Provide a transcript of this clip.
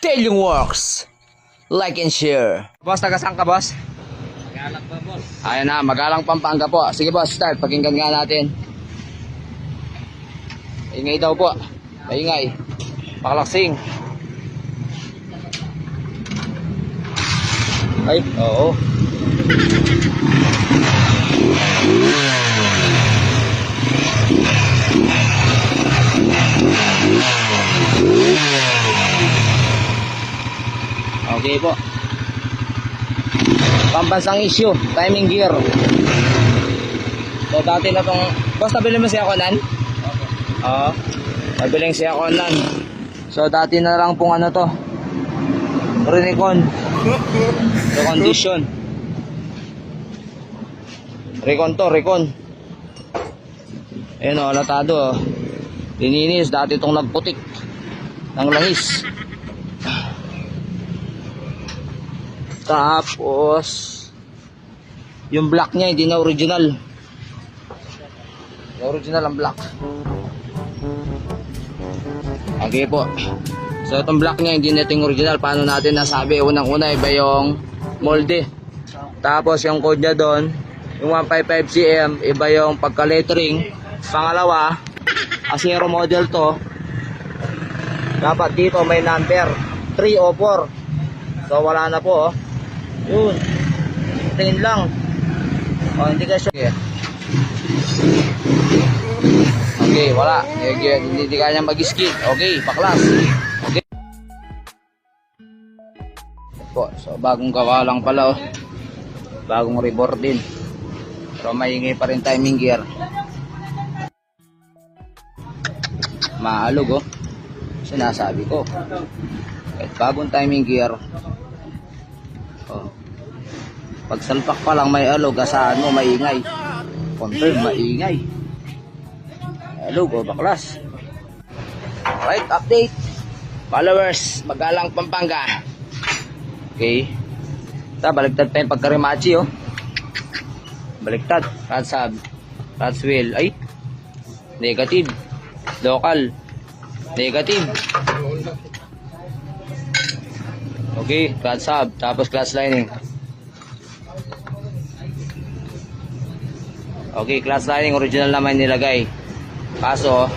Tailing Works. Like and share. Boss, taga saan ka, boss? Magalang pa, boss. Ayan na, Magalang, Pampanga po. Sige, boss, start. Pakinggan nga natin. Ingay daw po. Maingay. Pakalaksing. Ay, oo. Okay po. Pambansang issue, timing gear. So dati na tong, boss, nabili mo siya konan? Oo. Nabiling siya konan. So dati na lang pong ano to, Recon. Recondition. Recon to, Recon. Ayun o, latado o. Lininis, dati itong nagputik ng langis. Tapos yung black niya hindi na original. Original ang black. Okay po. So itong black niya hindi natin original. Paano natin nasabi? Unang-una iba yung molde. Tapos yung code niya doon, yung 155 cm, iba yung pagka-lettering. Pangalawa, Asero model to. Dapat dito may number 3 o 4. So wala na po oh. Yun. Tingin lang. O hindi ka sure. Okay, wala. Hindi kanya mag-skid. Okay, paklas. Okay. Po, so bagong gawa lang pala oh. Bagong rebore din. Pero maingay pa rin timing gear. Maalog oh. Sinasabi ko. Kahit bagong timing gear. Oh. Pag salpak pa lang may alog, asaan mo maingay. Confirm, maingay. Alog oh, baklas. Alright, update. Followers, Magalang, Pampanga. Okay. Baliktad pa yung pagkarimachi oh. Baliktad. Radsab. Radswheel. Ay. Negative. Local. Negative. Okay, clutch hub, tapos clutch lining. Okay, clutch lining original naman nilagay. Kaso